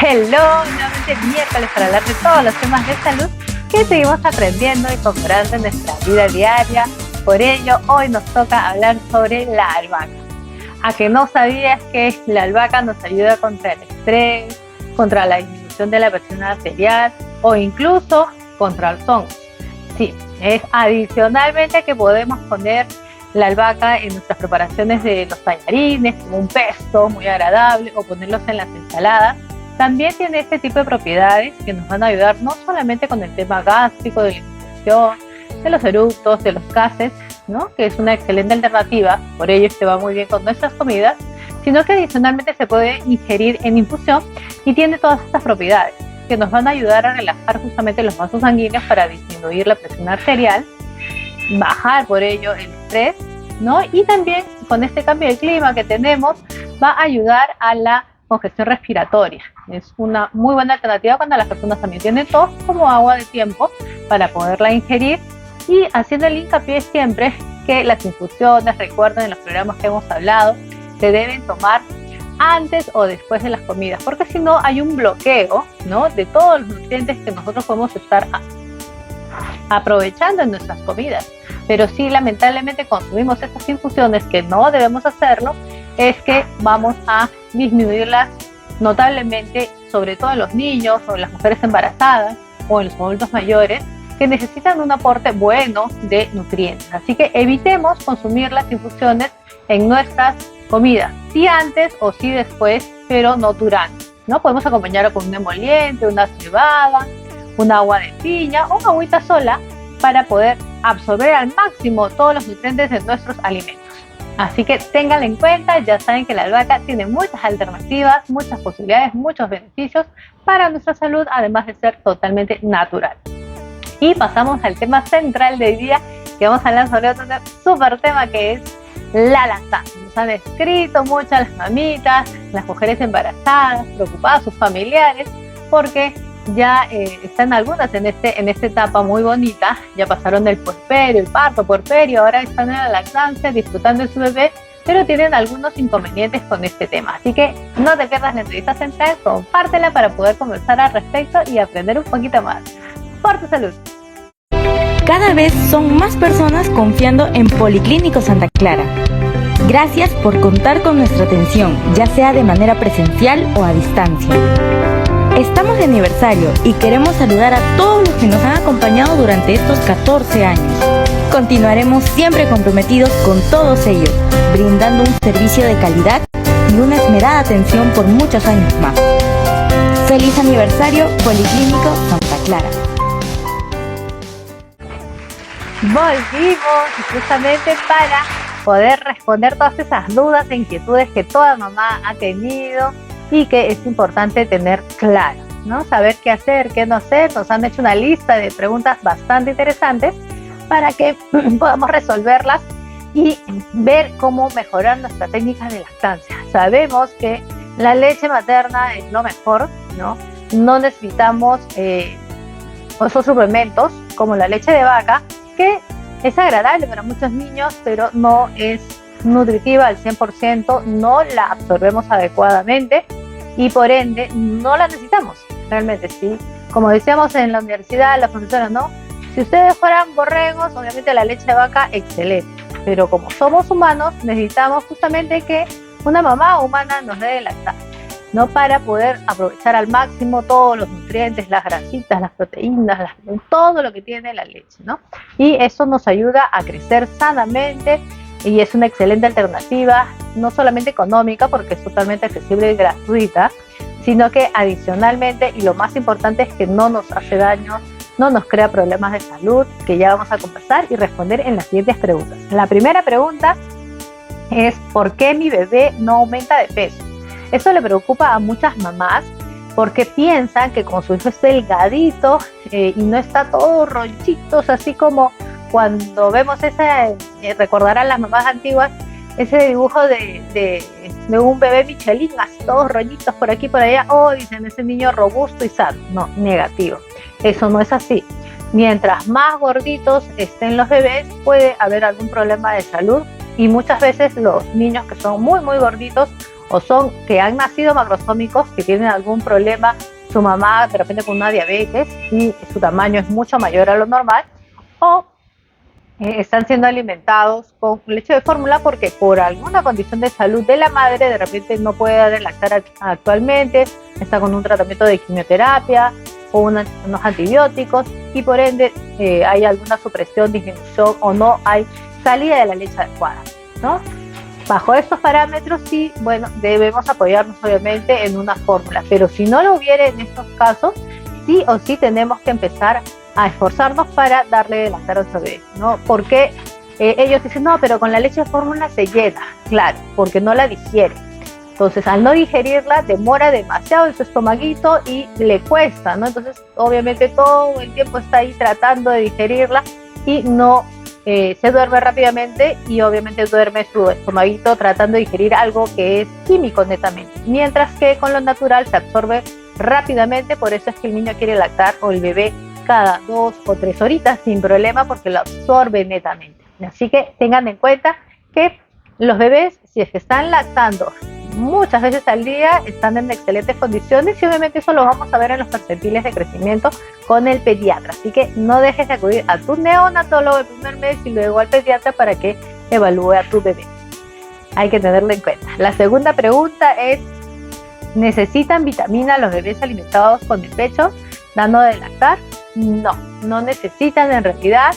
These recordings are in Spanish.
Hello, nuevamente miércoles para hablar de todos los temas de salud que seguimos aprendiendo y comprando en nuestra vida diaria. Por ello, hoy nos toca hablar sobre la albahaca. ¿A que no sabías que la albahaca nos ayuda contra el estrés, contra la disminución de la presión arterial o incluso contra los hongos? Sí, es adicionalmente que podemos poner la albahaca en nuestras preparaciones de los tallarines, como un pesto muy agradable, o ponerlos en las ensaladas. También tiene este tipo de propiedades que nos van a ayudar no solamente con el tema gástrico, de la inflamación, de los eructos, de los gases, ¿no? Que es una excelente alternativa, por ello es que va muy bien con nuestras comidas, sino que adicionalmente se puede ingerir en infusión y tiene todas estas propiedades que nos van a ayudar a relajar justamente los vasos sanguíneos para disminuir la presión arterial, bajar por ello el estrés, ¿no? Y también con este cambio de clima que tenemos va a ayudar a la congestión respiratoria. Es una muy buena alternativa cuando las personas también tienen tos, como agua de tiempo para poderla ingerir, y haciendo el hincapié siempre que las infusiones, recuerden en los programas que hemos hablado, se deben tomar antes o después de las comidas, porque si no hay un bloqueo, ¿no?, de todos los nutrientes que nosotros podemos estar aprovechando en nuestras comidas. Pero si lamentablemente consumimos estas infusiones, que no debemos hacerlo, es que vamos a disminuirlas notablemente, sobre todo en los niños o en las mujeres embarazadas o en los adultos mayores que necesitan un aporte bueno de nutrientes. Así que evitemos consumir las infusiones en nuestras comidas, sí antes o sí después, pero no durante, ¿no? Podemos acompañarlo con un emoliente, una cebada, un agua de piña o agüita sola para poder absorber al máximo todos los nutrientes de nuestros alimentos. Así que ténganlo en cuenta, ya saben que la albahaca tiene muchas alternativas, muchas posibilidades, muchos beneficios para nuestra salud, además de ser totalmente natural. Y pasamos al tema central del día, que vamos a hablar sobre otro súper tema, que es la lactancia. Nos han escrito muchas las mamitas, las mujeres embarazadas, preocupadas, sus familiares, porque ya están algunas en esta etapa muy bonita, ya pasaron del puerperio, el parto puerperio, ahora están en la lactancia disfrutando de su bebé, pero tienen algunos inconvenientes con este tema. Así que no te pierdas la entrevista central, compártela para poder conversar al respecto y aprender un poquito más. Por tu salud. Cada vez son más personas confiando en Policlínico Santa Clara. Gracias por contar con nuestra atención, ya sea de manera presencial o a distancia. Estamos de aniversario y queremos saludar a todos los que nos han acompañado durante estos 14 años. Continuaremos siempre comprometidos con todos ellos, brindando un servicio de calidad y una esmerada atención por muchos años más. ¡Feliz aniversario, Policlínico Santa Clara! Volvimos justamente para poder responder todas esas dudas e inquietudes que toda mamá ha tenido y que es importante tener claro, ¿no? Saber qué hacer, qué no hacer. Nos han hecho una lista de preguntas bastante interesantes para que podamos resolverlas y ver cómo mejorar nuestra técnica de lactancia. Sabemos que la leche materna es lo mejor, ¿no? No necesitamos esos suplementos como la leche de vaca, que es agradable para muchos niños, pero no es nutritiva al 100%, no la absorbemos adecuadamente y por ende no la necesitamos realmente, ¿sí? Como decíamos en la universidad, las profesoras, ¿no? Si ustedes fueran borregos, obviamente la leche de vaca, excelente, pero como somos humanos, necesitamos justamente que una mamá humana nos dé lactar, ¿no? Para poder aprovechar al máximo todos los nutrientes, las grasitas, las proteínas, todo lo que tiene la leche, ¿no? Y eso nos ayuda a crecer sanamente y es una excelente alternativa, no solamente económica, porque es totalmente accesible y gratuita, sino que adicionalmente, y lo más importante, es que no nos hace daño, no nos crea problemas de salud, que ya vamos a conversar y responder en las siguientes preguntas. La primera pregunta es: ¿por qué mi bebé no aumenta de peso? Eso le preocupa a muchas mamás porque piensan que como su hijo es delgadito y no está todo rollitos, así como cuando vemos recordarán las mamás antiguas, ese dibujo de un bebé Michelin, así todos rollitos por aquí y por allá, dicen, ese niño robusto y sano. No, negativo. Eso no es así. Mientras más gorditos estén los bebés, puede haber algún problema de salud, y muchas veces los niños que son muy muy gorditos o son que han nacido macrosómicos, que tienen algún problema, su mamá de repente con una diabetes y su tamaño es mucho mayor a lo normal, o están siendo alimentados con leche de fórmula porque por alguna condición de salud de la madre de repente no puede dar el lactar actualmente, está con un tratamiento de quimioterapia o unos antibióticos y por ende hay alguna supresión, disminución o no hay salida de la leche adecuada, ¿no? Bajo estos parámetros sí, bueno, debemos apoyarnos obviamente en una fórmula, pero si no lo hubiera en estos casos, sí o sí tenemos que empezar a esforzarnos para darle de lactar a nuestro bebé, ¿no? Porque ellos dicen, no, pero con la leche de fórmula se llena, claro, porque no la digiere. Entonces, al no digerirla, demora demasiado en su estomaguito y le cuesta, ¿no? Entonces, obviamente todo el tiempo está ahí tratando de digerirla y no se duerme rápidamente y obviamente duerme su estomaguito tratando de digerir algo que es químico netamente. Mientras que con lo natural se absorbe rápidamente, por eso es que el niño quiere lactar o el bebé cada 2 o 3 horitas sin problema porque lo absorbe netamente. Así que tengan en cuenta que los bebés, si es que están lactando muchas veces al día, están en excelentes condiciones y obviamente eso lo vamos a ver en los percentiles de crecimiento con el pediatra. Así que no dejes de acudir a tu neonatólogo el primer mes y luego al pediatra para que evalúe a tu bebé. Hay que tenerlo en cuenta. La segunda pregunta es, ¿necesitan vitamina los bebés alimentados con el pecho dando de lactar? No, no necesitan en realidad.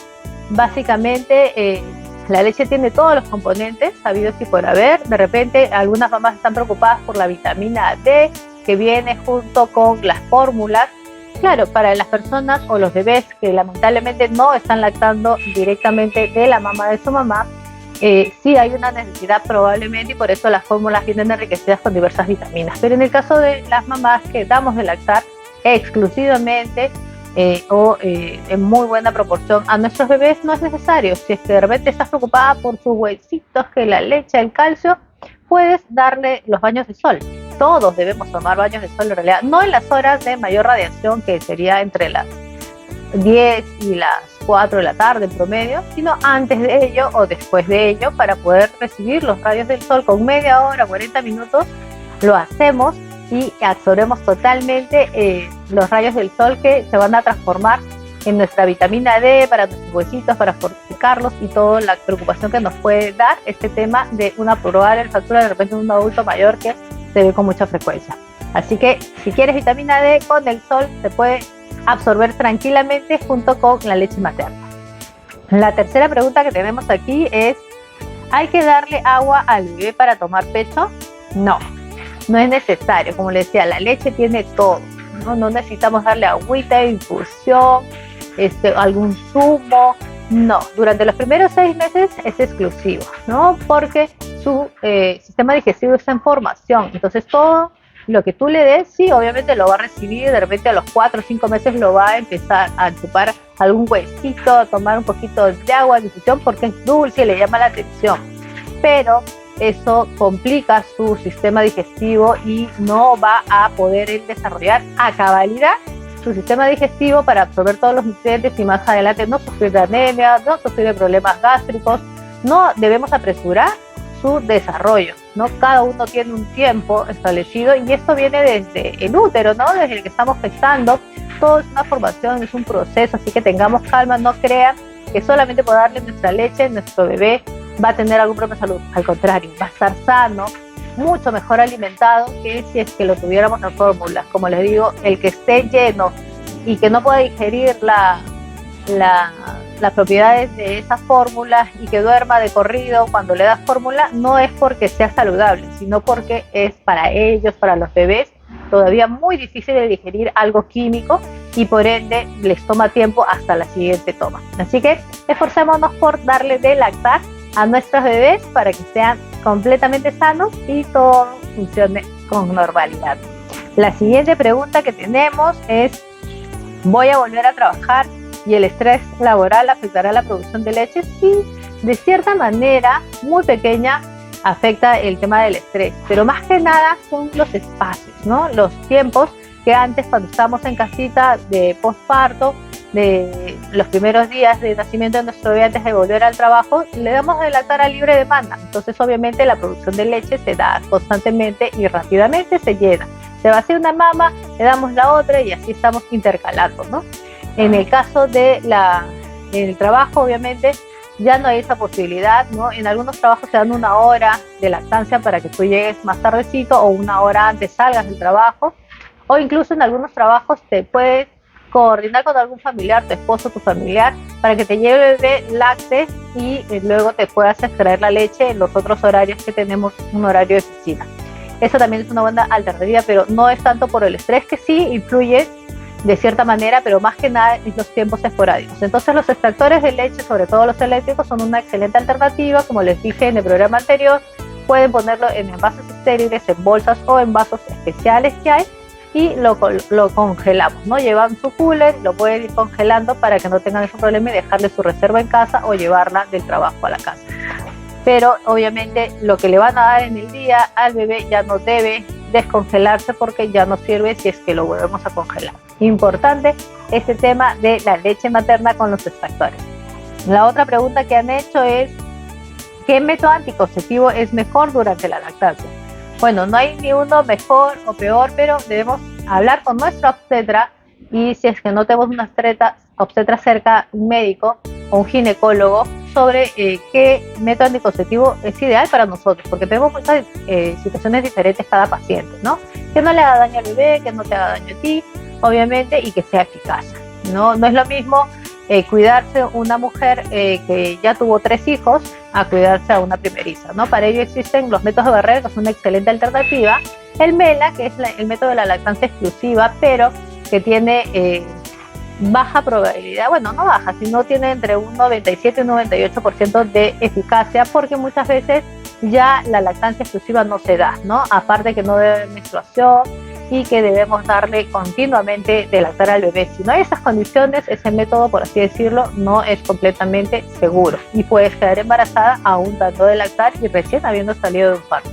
Básicamente la leche tiene todos los componentes habidos y por haber. De repente algunas mamás están preocupadas por la vitamina D que viene junto con las fórmulas. Claro, para las personas o los bebés que lamentablemente no están lactando directamente de la mama de su mamá, sí hay una necesidad probablemente y por eso las fórmulas vienen enriquecidas con diversas vitaminas. Pero en el caso de las mamás que damos de lactar exclusivamente en muy buena proporción a nuestros bebés no es necesario. Si es que de repente estás preocupada por sus huesitos, que la leche, el calcio, puedes darle los baños de sol. Todos debemos tomar baños de sol en realidad, no en las horas de mayor radiación que sería entre las 10 y las 4 de la tarde en promedio, sino antes de ello o después de ello para poder recibir los rayos del sol con media hora, 40 minutos, lo hacemos y absorbemos totalmente los rayos del sol que se van a transformar en nuestra vitamina D para nuestros huesitos, para fortificarlos y toda la preocupación que nos puede dar este tema de una probable factura de repente de un adulto mayor que se ve con mucha frecuencia. Así que si quieres vitamina D con el sol se puede absorber tranquilamente junto con la leche materna. La tercera pregunta que tenemos aquí es, ¿hay que darle agua al bebé para tomar pecho? No, no es necesario. Como les decía, la leche tiene todo, no necesitamos darle agüita, infusión, algún zumo. No, durante los primeros 6 meses es exclusivo, ¿no? Porque su sistema digestivo está en formación, entonces todo lo que tú le des, sí, obviamente lo va a recibir, de repente a los 4 o 5 meses lo va a empezar a chupar algún huesito, a tomar un poquito de agua, de infusión, porque es dulce y le llama la atención, pero eso complica su sistema digestivo y no va a poder desarrollar a cabalidad su sistema digestivo para absorber todos los nutrientes y más adelante no sufrir de anemia, no sufrir de problemas gástricos. No debemos apresurar su desarrollo, ¿no? Cada uno tiene un tiempo establecido y esto viene desde el útero, ¿no? Desde el que estamos gestando. Todo es una formación, es un proceso, así que tengamos calma, no crean que solamente por darle nuestra leche, nuestro bebé va a tener algún problema de salud. Al contrario, va a estar sano, mucho mejor alimentado que si es que lo tuviéramos en fórmulas. Como les digo, el que esté lleno y que no pueda digerir las propiedades de esas fórmulas y que duerma de corrido cuando le das fórmula, no es porque sea saludable, sino porque es para ellos, para los bebés, todavía muy difícil de digerir algo químico y por ende les toma tiempo hasta la siguiente toma. Así que esforcémonos por darle de lactar a nuestros bebés para que sean completamente sanos y todo funcione con normalidad. La siguiente pregunta que tenemos es, ¿voy a volver a trabajar y el estrés laboral afectará la producción de leche? Sí, de cierta manera, muy pequeña, afecta el tema del estrés, pero más que nada son los espacios, ¿no? Los tiempos que antes cuando estábamos en casita de posparto, de los primeros días de nacimiento de nuestro bebé antes de volver al trabajo, le damos de lactar a libre demanda. Entonces obviamente la producción de leche se da constantemente y rápidamente se llena. Se vacía una mama, le damos la otra y así estamos intercalando, ¿no? En el caso del trabajo, obviamente, ya no hay esa posibilidad, ¿no? En algunos trabajos te dan 1 hora de lactancia para que tú llegues más tardecito o 1 hora antes salgas del trabajo, o incluso en algunos trabajos te puedes coordinar con algún familiar, tu esposo, tu familiar, para que te lleve el bebé, lacte y luego te puedas extraer la leche en los otros horarios que tenemos, un horario de oficina. Eso también es una buena alternativa, pero no es tanto por el estrés, que sí influye de cierta manera, pero más que nada en los tiempos esporádicos. Entonces los extractores de leche, sobre todo los eléctricos, son una excelente alternativa. Como les dije en el programa anterior, pueden ponerlo en envases estériles, en bolsas o en vasos especiales que hay, y lo congelamos, ¿no? Llevan su cooler, lo pueden ir congelando para que no tengan ese problema y dejarle su reserva en casa o llevarla del trabajo a la casa. Pero obviamente lo que le van a dar en el día al bebé ya no debe descongelarse porque ya no sirve si es que lo volvemos a congelar. Importante este tema de la leche materna con los extractores. La otra pregunta que han hecho es: ¿qué método anticonceptivo es mejor durante la lactancia? Bueno, no hay ni uno mejor o peor, pero debemos hablar con nuestra obstetra, y si es que no tenemos una obstetra cerca, un médico o un ginecólogo, sobre qué método anticonceptivo es ideal para nosotros, porque tenemos muchas situaciones diferentes cada paciente, ¿no? Que no le haga daño al bebé, que no te haga daño a ti, obviamente, y que sea eficaz, ¿no? No es lo mismo cuidarse una mujer que ya tuvo 3 hijos a cuidarse a una primeriza, ¿no? Para ello existen los métodos de barrera, que es una excelente alternativa. El MELA, que es el método de la lactancia exclusiva, pero que tiene baja probabilidad, bueno, no baja, sino tiene entre un 97 y un 98% de eficacia, porque muchas veces ya la lactancia exclusiva no se da, ¿no? Aparte que no debe haber menstruación y que debemos darle continuamente de lactar al bebé. Si no hay esas condiciones, ese método, por así decirlo, no es completamente seguro y puedes quedar embarazada aún dando de lactar y recién habiendo salido de un parto.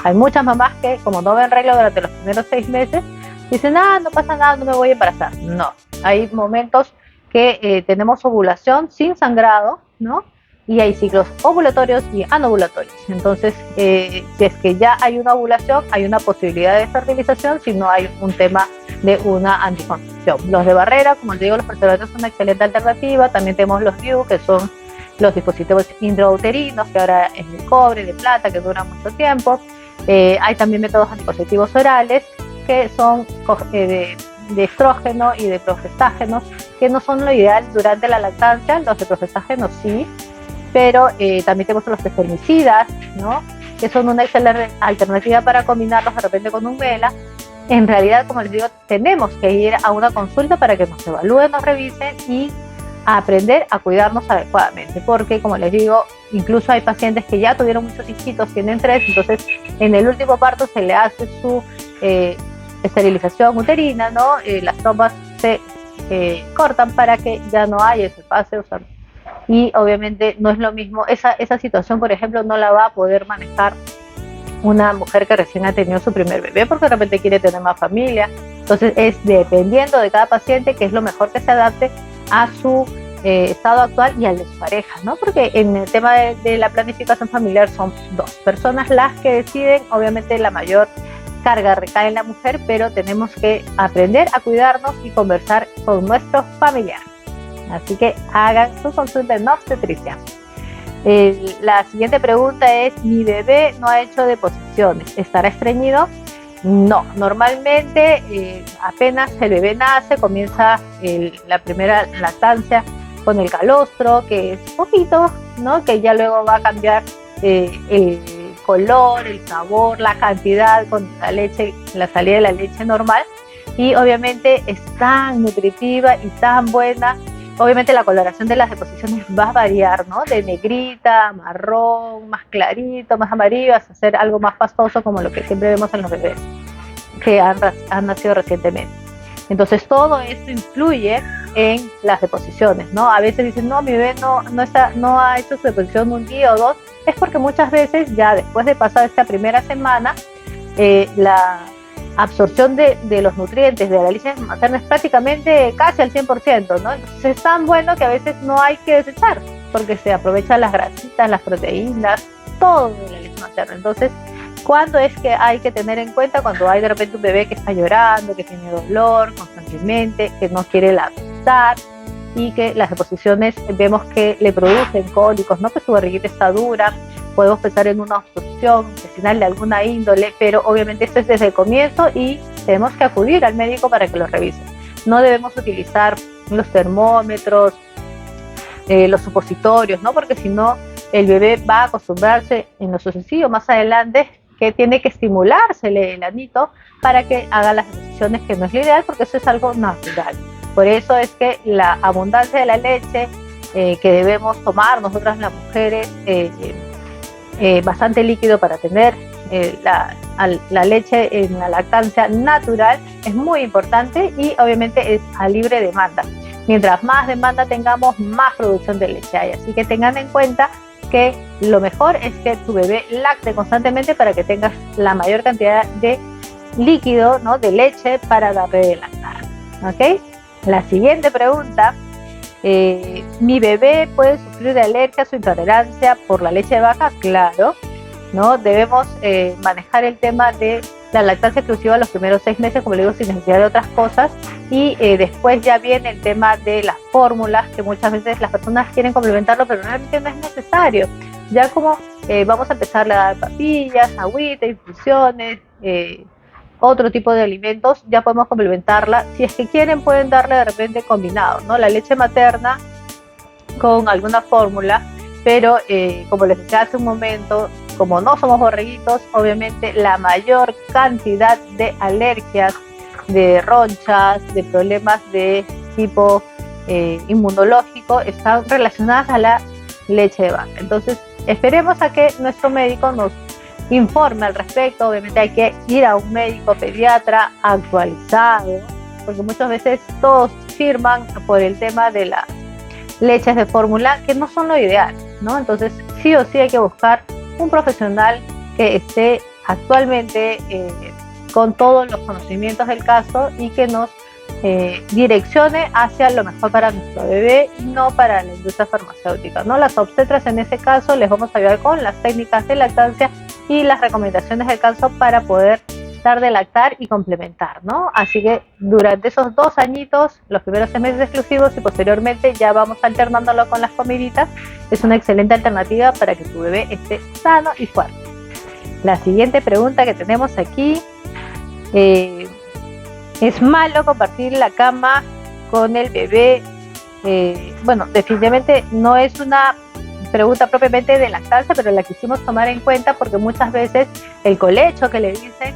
Hay muchas mamás que, como no ven regla durante los primeros 6 meses, dicen: no pasa nada, no me voy a embarazar. No, hay momentos que tenemos ovulación sin sangrado, ¿no? Y hay ciclos ovulatorios y anovulatorios. Entonces, si es que ya hay una ovulación, hay una posibilidad de fertilización si no hay un tema de una anticoncepción. Los de barrera, como les digo, los preservativos son una excelente alternativa. También tenemos los DIU, que son los dispositivos intrauterinos, que ahora es de cobre, de plata, que duran mucho tiempo. Hay también métodos anticonceptivos orales, que son de estrógeno y de progestágenos, que no son lo ideal durante la lactancia. Los de progestágenos sí, pero también tenemos los femicidas, ¿no? Que son una excelente alternativa para combinarlos de repente con un MELA. En realidad, como les digo, tenemos que ir a una consulta para que nos evalúen, nos revisen y aprender a cuidarnos adecuadamente, porque como les digo, incluso hay pacientes que ya tuvieron muchos hijitos, tienen 3, entonces en el último parto se le hace su esterilización uterina, ¿no? Las trompas se cortan para que ya no haya ese pase, o sea, y obviamente no es lo mismo, esa situación, por ejemplo, no la va a poder manejar una mujer que recién ha tenido su primer bebé, porque de repente quiere tener más familia. Entonces es dependiendo de cada paciente que es lo mejor que se adapte a su estado actual y al de su pareja, ¿no? Porque en el tema de la planificación familiar son 2 personas las que deciden. Obviamente la mayor carga recae en la mujer, pero tenemos que aprender a cuidarnos y conversar con nuestros familiares. Así que hagan su consulta en obstetricia. La siguiente pregunta es: mi bebé no ha hecho deposiciones, ¿estará estreñido? No, normalmente apenas el bebé nace, comienza la primera lactancia con el calostro, que es poquito, ¿no? Que ya luego va a cambiar el color, el sabor, la cantidad con la leche, la salida de la leche normal, y obviamente es tan nutritiva y tan buena. Obviamente la coloración de las deposiciones va a variar, ¿no? De negrita, marrón, más clarito, más amarillo, hasta hacer algo más pastoso, como lo que siempre vemos en los bebés que han nacido recientemente. Entonces todo esto influye en las deposiciones, ¿no? A veces dicen: no, mi bebé no ha hecho su deposición un día o 2. Es porque muchas veces ya después de pasar esta primera semana, absorción de los nutrientes de la leche materna es prácticamente casi al 100%, ¿no? Entonces es tan bueno que a veces no hay que desechar, porque se aprovechan las grasitas, las proteínas, todo de la leche materna. Entonces, ¿cuándo es que hay que tener en cuenta? Cuando hay de repente un bebé que está llorando, que tiene dolor constantemente, que no quiere lactar y que las deposiciones vemos que le producen cólicos, ¿no? Que su barriguita está dura, podemos pensar en una obstrucción intestinal de alguna índole, pero obviamente esto es desde el comienzo y tenemos que acudir al médico para que lo revise. No debemos utilizar los termómetros, los supositorios, ¿no? Porque si no, el bebé va a acostumbrarse en lo sucesivo más adelante que tiene que estimulársele el anito para que haga las decisiones, que no es lo ideal porque eso es algo natural. Por eso es que la abundancia de la leche que debemos tomar nosotras las mujeres, bastante líquido para tener la leche en la lactancia natural, es muy importante y obviamente es a libre demanda. Mientras más demanda tengamos, más producción de leche hay. Así que tengan en cuenta que lo mejor es que tu bebé lacte constantemente para que tengas la mayor cantidad de líquido, ¿no? De leche para darle de lactar. ¿Ok? La siguiente pregunta. ¿Mi bebé puede sufrir de alergias o intolerancia por la leche de vaca? Claro, ¿no? Debemos manejar el tema de la lactancia exclusiva los primeros 6 meses, como le digo, sin necesidad de otras cosas, y después ya viene el tema de las fórmulas, que muchas veces las personas quieren complementarlo, pero realmente no es necesario. Ya como vamos a empezar a dar papillas, agüita, infusiones, otro tipo de alimentos, ya podemos complementarla. Si es que quieren, pueden darle de repente combinado, ¿no? La leche materna con alguna fórmula, pero como les decía hace un momento, como no somos borreguitos, obviamente la mayor cantidad de alergias, de ronchas, de problemas de tipo inmunológico están relacionadas a la leche de vaca. Entonces, esperemos a que nuestro médico nos informe al respecto. Obviamente hay que ir a un médico pediatra actualizado, porque muchas veces todos firman por el tema de las leches de fórmula, que no son lo ideal, ¿no? Entonces, sí o sí hay que buscar un profesional que esté actualmente con todos los conocimientos del caso y que nos direccione hacia lo mejor para nuestro bebé y no para la industria farmacéutica, ¿no? Las obstetras en ese caso les vamos a ayudar con las técnicas de lactancia y las recomendaciones del caso para poder dar de lactar y complementar, ¿no? Así que durante esos 2 añitos, los primeros 6 meses exclusivos y posteriormente ya vamos alternándolo con las comiditas, es una excelente alternativa para que tu bebé esté sano y fuerte. La siguiente pregunta que tenemos aquí, ¿es malo compartir la cama con el bebé? Bueno, definitivamente no es una pregunta propiamente de lactancia, pero la quisimos tomar en cuenta porque muchas veces el colecho que le dicen,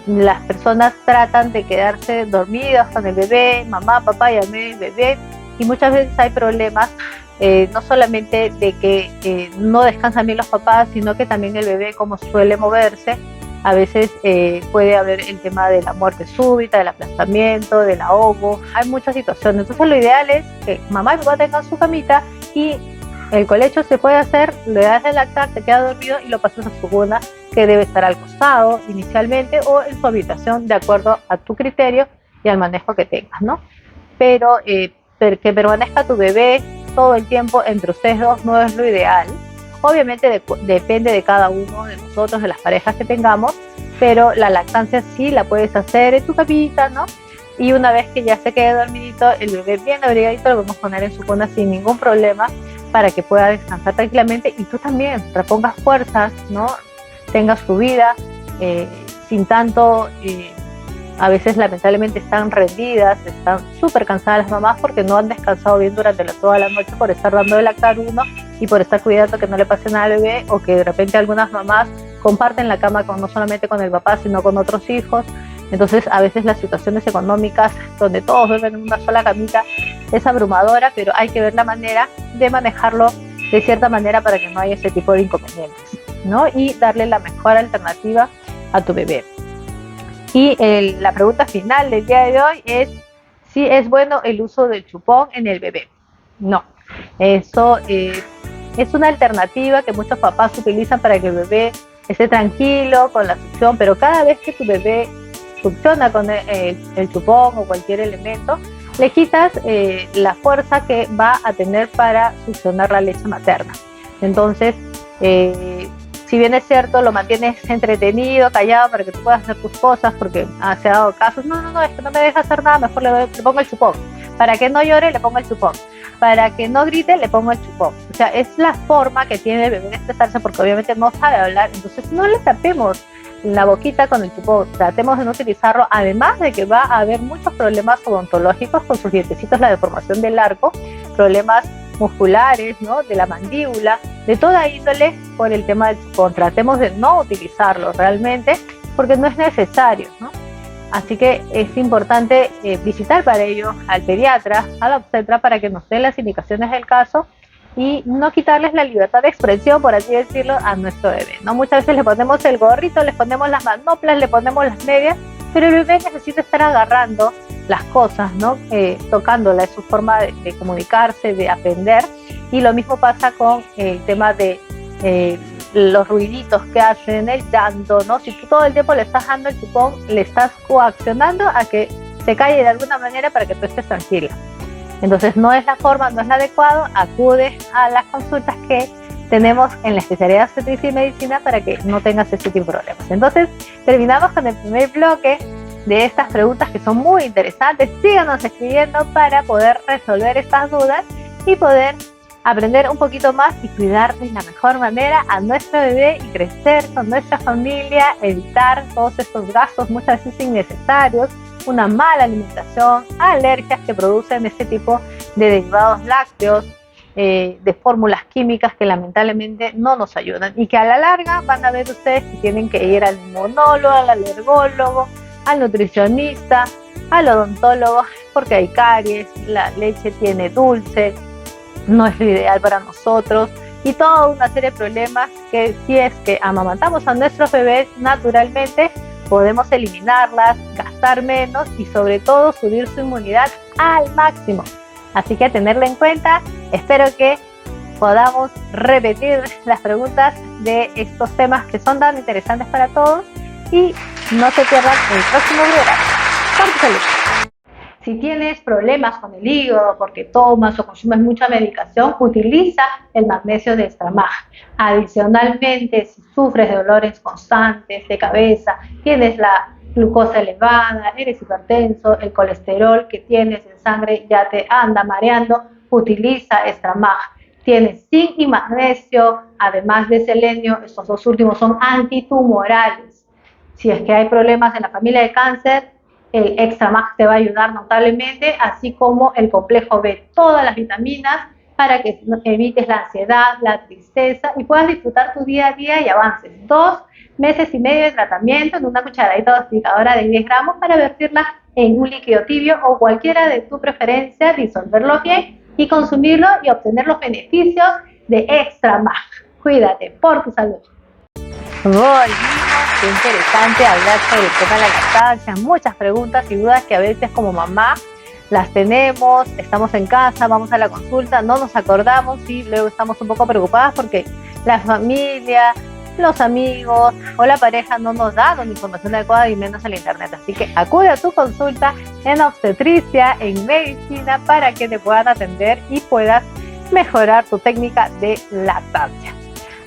las personas tratan de quedarse dormidas con el bebé, mamá, papá y a mí el bebé, y muchas veces hay problemas, no solamente de que no descansan bien los papás, sino que también el bebé, como suele moverse, a veces puede haber el tema de la muerte súbita, del aplastamiento, del ahogo, hay muchas situaciones. Entonces lo ideal es que mamá y papá tengan su camita y el colecho se puede hacer, le das de lactar, te queda dormido y lo pasas a su cuna, que debe estar al costado inicialmente o en su habitación, de acuerdo a tu criterio y al manejo que tengas, ¿no? Pero que permanezca tu bebé todo el tiempo entre ustedes dos no es lo ideal. Obviamente depende de cada uno de nosotros, de las parejas que tengamos, pero la lactancia sí la puedes hacer en tu capita, ¿no? Y una vez que ya se quede dormidito, el bebé bien abrigadito lo vamos a poner en su cuna sin ningún problema para que pueda descansar tranquilamente y tú también repongas fuerzas, ¿no? Tengas tu vida sin tanto, a veces lamentablemente están rendidas, están súper cansadas las mamás porque no han descansado bien durante toda la noche por estar dando de lactar uno y por estar cuidando que no le pase nada al bebé, o que de repente algunas mamás comparten la cama no solamente con el papá sino con otros hijos. Entonces a veces las situaciones económicas donde todos duermen en una sola camita es abrumadora, pero hay que ver la manera de manejarlo de cierta manera para que no haya ese tipo de inconvenientes, ¿no? Y darle la mejor alternativa a tu bebé. Y la pregunta final del día de hoy es si es bueno el uso del chupón en el bebé. No, eso es una alternativa que muchos papás utilizan para que el bebé esté tranquilo con la succión, pero cada vez que tu bebé succiona con el chupón o cualquier elemento, le quitas la fuerza que va a tener para succionar la leche materna. Entonces, si bien es cierto, lo mantienes entretenido, callado, para que tú puedas hacer tus cosas, porque se ha dado casos, no, es que no me deja hacer nada, mejor le pongo el chupón. Para que no llore, le pongo el chupón. Para que no grite, le pongo el chupón. O sea, es la forma que tiene el bebé de expresarse, porque obviamente no sabe hablar, entonces no le tapemos la boquita con el chupón, tratemos de no utilizarlo, además de que va a haber muchos problemas odontológicos con sus dientecitos, la deformación del arco, problemas musculares, ¿no? De la mandíbula, de toda índole por el tema del chupón. Tratemos de no utilizarlo realmente porque no es necesario, ¿no? Así que es importante visitar para ello al pediatra, a la obstetra, para que nos dé las indicaciones del caso y no quitarles la libertad de expresión, por así decirlo, a nuestro bebé, ¿no? Muchas veces le ponemos el gorrito, le ponemos las manoplas, le ponemos las medias, pero el bebé necesita estar agarrando las cosas, ¿no? Tocándola, es su forma de comunicarse, de aprender. Y lo mismo pasa con el tema de los ruiditos que hacen, el llanto, ¿no? Si tú todo el tiempo le estás dando el chupón, le estás coaccionando a que se calle de alguna manera para que tú estés tranquila. Entonces no es la forma, no es la adecuada. Acude a las consultas que tenemos en la especialidad de obstetricia y medicina para que no tengas ese tipo de problemas. Entonces terminamos con el primer bloque de estas preguntas que son muy interesantes. Síganos escribiendo para poder resolver estas dudas y poder aprender un poquito más y cuidar de la mejor manera a nuestro bebé y crecer con nuestra familia, evitar todos estos gastos muchas veces innecesarios, una mala alimentación, alergias que producen este tipo de derivados lácteos, de fórmulas químicas que lamentablemente no nos ayudan y que a la larga van a ver ustedes que tienen que ir al inmunólogo, al alergólogo, al nutricionista, al odontólogo, porque hay caries, la leche tiene dulce, no es lo ideal para nosotros y toda una serie de problemas que si es que amamantamos a nuestros bebés naturalmente podemos eliminarlas, gastar menos y sobre todo subir su inmunidad al máximo. Así que a tenerlo en cuenta, espero que podamos repetir las preguntas de estos temas que son tan interesantes para todos y no se pierdan el próximo programa. Por tu salud. Si tienes problemas con el hígado porque tomas o consumes mucha medicación, utiliza el magnesio de Extramag. Adicionalmente, si sufres de dolores constantes de cabeza, tienes la glucosa elevada, eres hipertenso, el colesterol que tienes en sangre ya te anda mareando, utiliza Extramag. Tienes zinc y magnesio, además de selenio, estos dos últimos son antitumorales. Si es que hay problemas en la familia de cáncer, el Extramag te va a ayudar notablemente, así como el complejo B, todas las vitaminas para que evites la ansiedad, la tristeza y puedas disfrutar tu día a día y avances. 2 meses y medio de tratamiento en una cucharadita dosificadora de 10 gramos para vertirla en un líquido tibio o cualquiera de tu preferencia, disolverlo bien y consumirlo y obtener los beneficios de Extramag. Cuídate por tu salud. Qué interesante hablar sobre el tema de la lactancia, muchas preguntas y dudas que a veces como mamá las tenemos, estamos en casa, vamos a la consulta, no nos acordamos y luego estamos un poco preocupadas porque la familia, los amigos o la pareja no nos dan una información adecuada y menos en la internet. Así que acude a tu consulta en obstetricia, en medicina, para que te puedan atender y puedas mejorar tu técnica de lactancia.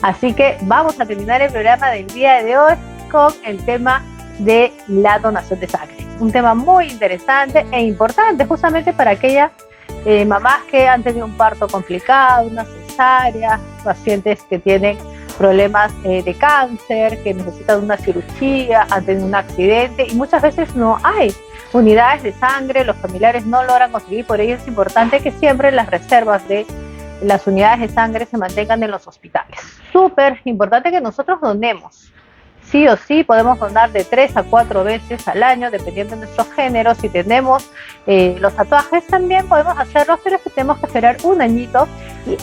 Así que vamos a terminar el programa del día de hoy con el tema de la donación de sangre. Un tema muy interesante e importante justamente para aquellas mamás que han tenido un parto complicado, una cesárea, pacientes que tienen problemas de cáncer, que necesitan una cirugía, han tenido un accidente y muchas veces no hay unidades de sangre, los familiares no logran conseguir, por ello es importante que siempre las reservas de las unidades de sangre se mantengan en los hospitales. Súper importante que nosotros donemos. Sí o sí podemos donar de 3 a 4 veces al año, dependiendo de nuestro género. Si tenemos los tatuajes también podemos hacerlos, pero es que tenemos que esperar un añito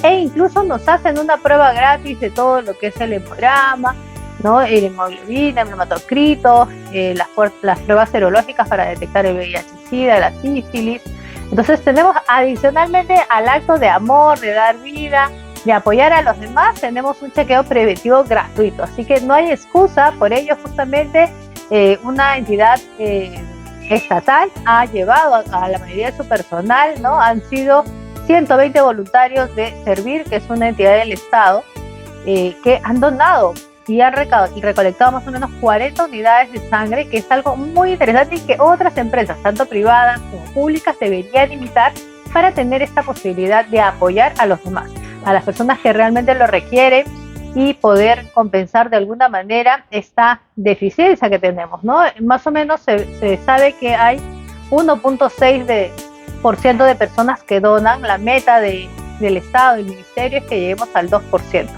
e incluso nos hacen una prueba gratis de todo lo que es el hemograma, ¿no? El hemoglobina, el hematocrito, las pruebas serológicas para detectar el VIH-Sida, la sífilis. Entonces tenemos adicionalmente al acto de amor, de dar vida, de apoyar a los demás, tenemos un chequeo preventivo gratuito. Así que no hay excusa, por ello justamente una entidad estatal ha llevado a la mayoría de su personal, ¿no? Han sido 120 voluntarios de Servir, que es una entidad del Estado, que han donado y han recolectado más o menos 40 unidades de sangre, que es algo muy interesante y que otras empresas, tanto privadas como públicas, deberían imitar para tener esta posibilidad de apoyar a los demás, a las personas que realmente lo requieren y poder compensar de alguna manera esta deficiencia que tenemos, ¿no? Más o menos se sabe que hay 1.6% de personas que donan. La meta del Estado, del Ministerio, es que lleguemos al 2%.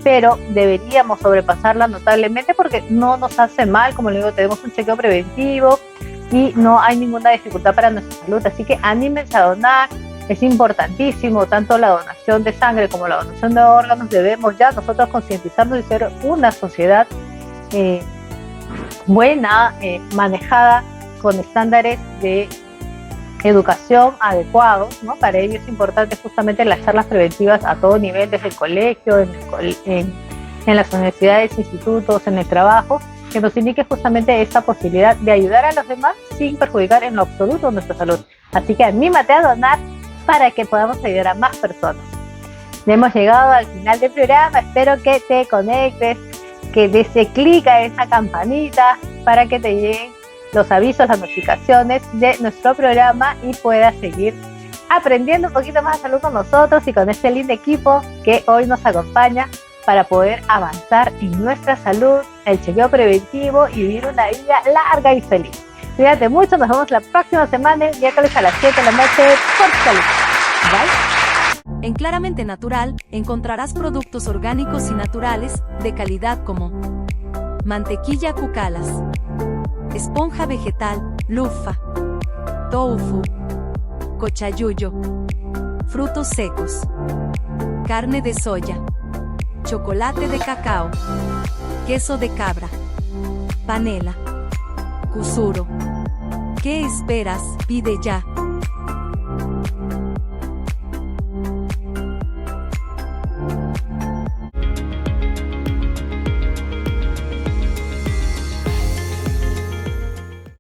Pero deberíamos sobrepasarla notablemente porque no nos hace mal, como le digo, tenemos un chequeo preventivo y no hay ninguna dificultad para nuestra salud, así que anímense a donar, es importantísimo, tanto la donación de sangre como la donación de órganos. Debemos ya nosotros concientizarnos y ser una sociedad buena, manejada con estándares de educación adecuados, ¿no? Para ello es importante justamente las charlas preventivas a todo nivel, desde el colegio, en las universidades, institutos, en el trabajo, que nos indique justamente esa posibilidad de ayudar a los demás sin perjudicar en lo absoluto nuestra salud. Así que anímate a donar para que podamos ayudar a más personas. Hemos llegado al final del programa, espero que te conectes, que des clic a esa campanita para que te lleguen los avisos, las notificaciones de nuestro programa y puedas seguir aprendiendo un poquito más de salud con nosotros y con este lindo equipo que hoy nos acompaña para poder avanzar en nuestra salud, el chequeo preventivo y vivir una vida larga y feliz. Cuídate mucho, nos vemos la próxima semana, el miércoles a las 7 de la noche por Salud. Bye. En Claramente Natural encontrarás productos orgánicos y naturales de calidad como mantequilla Cucalas, esponja vegetal, lufa, tofu, cochayuyo, frutos secos, carne de soya, chocolate de cacao, queso de cabra, panela, cusuro. ¿Qué esperas? Pide ya.